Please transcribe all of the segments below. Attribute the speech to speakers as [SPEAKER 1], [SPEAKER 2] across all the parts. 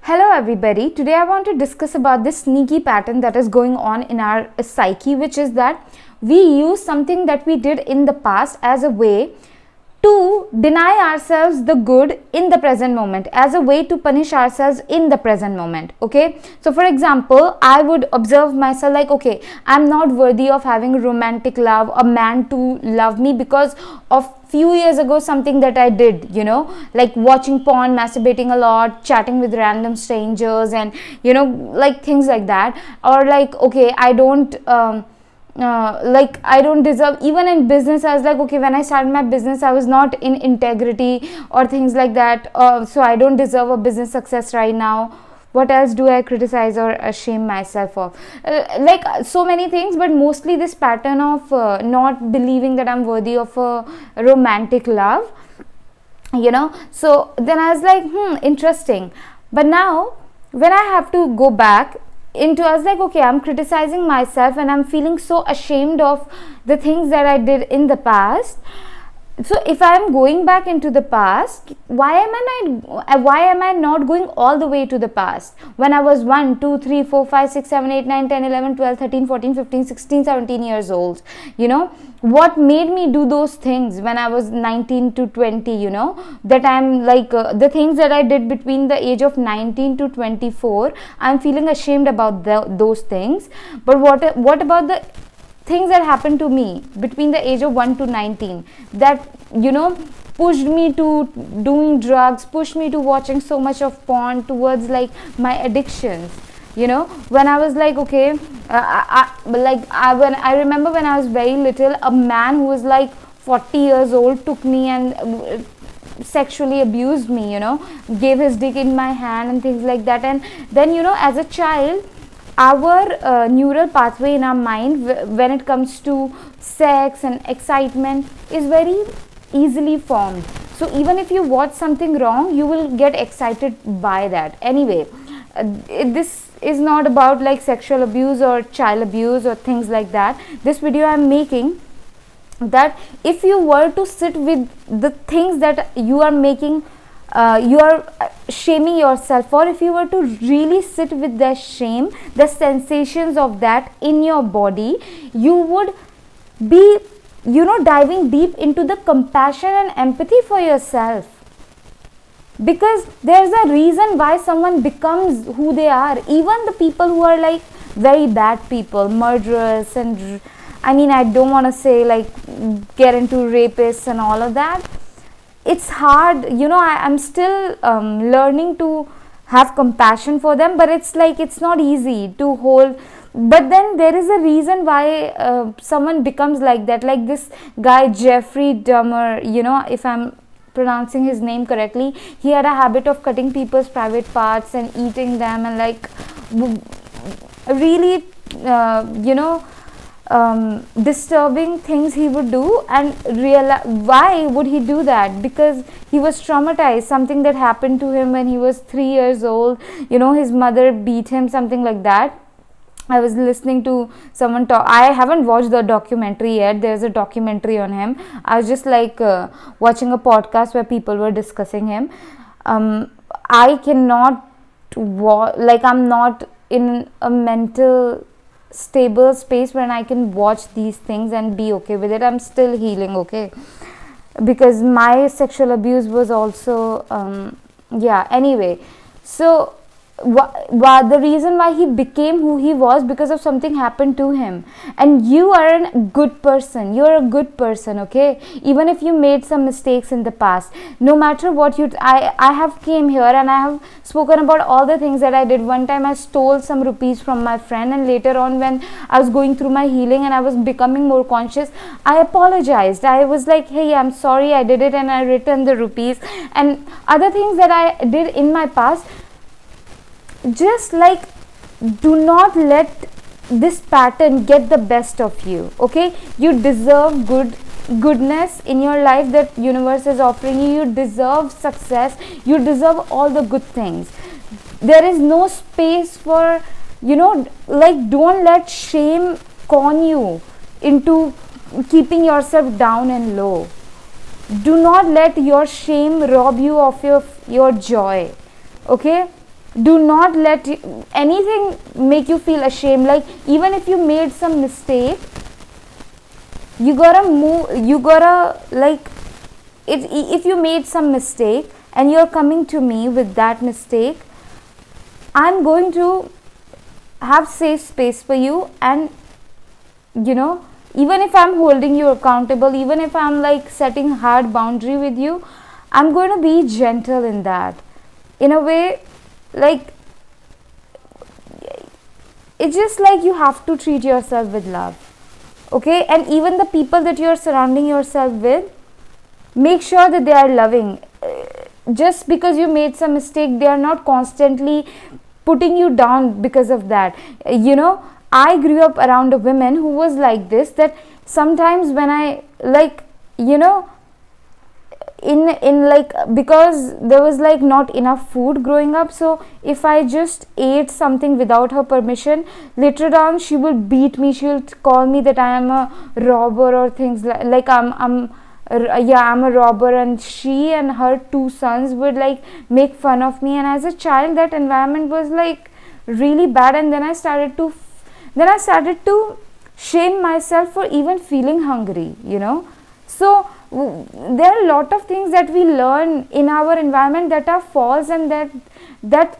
[SPEAKER 1] Hello everybody. Today I want to discuss about this sneaky pattern that is going on in our psyche, which is that we use something that we did in the past as a way to deny ourselves the good in the present moment, as a way to punish ourselves in the present moment. Okay, so for example, I would observe myself like, okay, I'm not worthy of having romantic love, a man to love me because of few years ago something that I did, like watching porn, masturbating a lot, chatting with random strangers, and like things like that. Or like, okay, I don't like I don't deserve. Even in business, I was like, okay, when I started my business I was not in integrity or things like that, so I don't deserve a business success right now. What else do I criticize or shame myself of? Like so many things, but mostly this pattern of not believing that I'm worthy of a romantic love. So then I was like, interesting. But now when I have to go back into, I was like, okay, I'm criticizing myself and I'm feeling so ashamed of the things that I did in the past. So if I am going back into the past, why am I not going all the way to the past when I was 1 2 3 4 5 6 7 8 9 10 11 12 13 14 15 16 17 years old? What made me do those things when I was 19 to 20? That I'm like, the things that I did between the age of 19 to 24, I'm feeling ashamed about those things. But what about the things that happened to me between the age of 1 to 19 that pushed me to doing drugs, pushed me to watching so much of porn, towards like my addictions? When I was like, okay, when I remember when I was very little, a man who was like 40 years old took me and sexually abused me, gave his dick in my hand and things like that. And then as a child, our neural pathway in our mind when it comes to sex and excitement is very easily formed. So even if you watch something wrong, you will get excited by that. Anyway, this is not about like sexual abuse or child abuse or things like that. This video I'm making, that if you were to sit with the things that you are making, you are shaming yourself for, if you were to really sit with the shame, the sensations of that in your body, you would be diving deep into the compassion and empathy for yourself. Because there's a reason why someone becomes who they are. Even the people who are like very bad people, murderers, and I don't want to say like get into rapists and all of that. It's hard, I'm still learning to have compassion for them, but it's like it's not easy to hold. But then there is a reason why someone becomes like that. Like this guy Jeffrey Dahmer, if I'm pronouncing his name correctly, he had a habit of cutting people's private parts and eating them, and like really disturbing things he would do. And why would he do that? Because he was traumatized. Something that happened to him when he was 3 years old. His mother beat him, something like that. I was listening to someone talk. I haven't watched the documentary yet. There's a documentary on him. I was just like watching a podcast where people were discussing him. I cannot I'm not in a mental stable space when I can watch these things and be okay with it. I'm still healing, okay, because my sexual abuse was also anyway. So the reason why he became who he was, because of something happened to him. And you are a good person, you're a good person, okay, even if you made some mistakes in the past. No matter what I have came here and I have spoken about all the things that I did. One time I stole some rupees from my friend, and later on when I was going through my healing and I was becoming more conscious, I apologized. I was like, hey, I'm sorry, I did it, and I returned the rupees. And other things that I did in my past. Just like, do not let this pattern get the best of you, okay? You deserve goodness in your life that universe is offering you. You deserve success. You deserve all the good things. There is no space for, don't let shame con you into keeping yourself down and low. Do not let your shame rob you of your joy, okay? Do not let anything make you feel ashamed. Like, even if you made some mistake, you gotta move, you gotta, like, if you made some mistake and you're coming to me with that mistake, I'm going to have safe space for you. And even if I'm holding you accountable, even if I'm like setting hard boundary with you, I'm going to be gentle in that, in a way. Like, it's just like you have to treat yourself with love, okay? And even the people that you're surrounding yourself with, make sure that they are loving. Just because you made some mistake, they are not constantly putting you down because of that. I grew up around a woman who was like this, that sometimes when I, like, in like, because there was like not enough food growing up, so if I just ate something without her permission, later on she will beat me. She will call me that I am a robber or things like I'm a robber. And she and her two sons would like make fun of me, and as a child that environment was like really bad. And then I started to shame myself for even feeling hungry. So there are a lot of things that we learn in our environment that are false, and that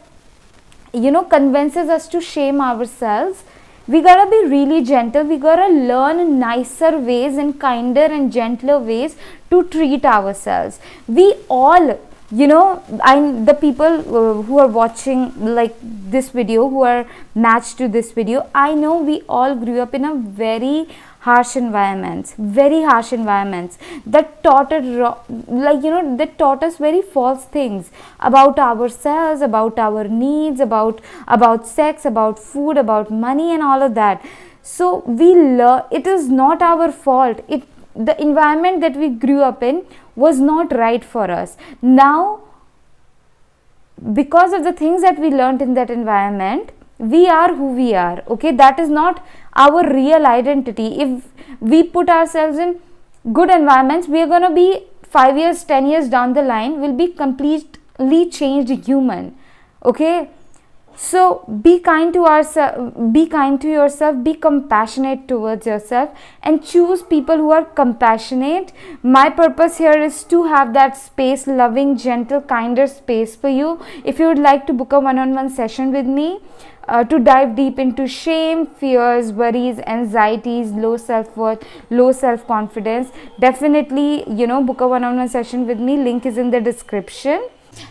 [SPEAKER 1] convinces us to shame ourselves. We gotta be really gentle. We gotta learn nicer ways and kinder and gentler ways to treat ourselves. We all, the people who are watching like this video, who are matched to this video, I know we all grew up in a very harsh environments that taught us very false things about ourselves, about our needs, about sex, about food, about money, and all of that. So it is not our fault. The environment that we grew up in was not right for us. Now, because of the things that we learned in that environment, we are who we are, okay? That is not our real identity. If we put ourselves in good environments, we are going to be 5 years, 10 years down the line, will be completely changed human, okay? So be kind to yourself, be compassionate towards yourself, and choose people who are compassionate. My purpose here is to have that space, loving, gentle, kinder space for you. If you would like to book a one-on-one session with me, to dive deep into shame, fears, worries, anxieties, low self-worth, low self-confidence, definitely, book a one-on-one session with me. Link is in the description.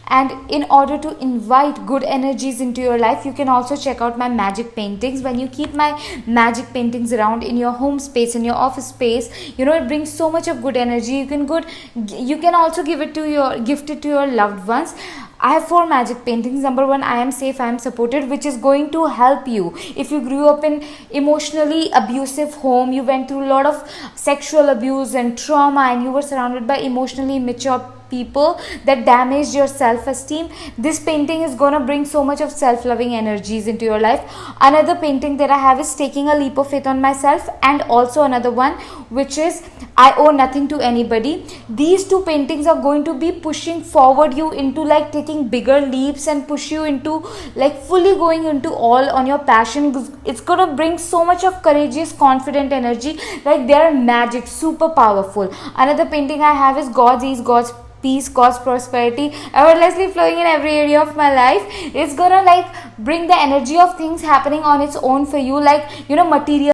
[SPEAKER 1] And in order to invite good energies into your life, you can also check out my magic paintings. When you keep my magic paintings around in your home space, in your office space, it brings so much of good energy. You can also gift it to your loved ones. I have 4 magic paintings. Number 1, I am safe, I am supported, which is going to help you. If you grew up in emotionally abusive home, you went through a lot of sexual abuse and trauma, and you were surrounded by emotionally immature people that damaged your self-esteem, this painting is gonna bring so much of self-loving energies into your life. Another painting that I have is taking a leap of faith on myself, and also another one which is I owe nothing to anybody. These 2 paintings are going to be pushing forward you into like taking bigger leaps and push you into like fully going into all on your passion. It's gonna bring so much of courageous, confident energy, like they are magic, super powerful. Another painting I have is God's ease, God's peace, God's prosperity, effortlessly flowing in every area of my life. It's gonna like bring the energy of things happening on its own for you, like material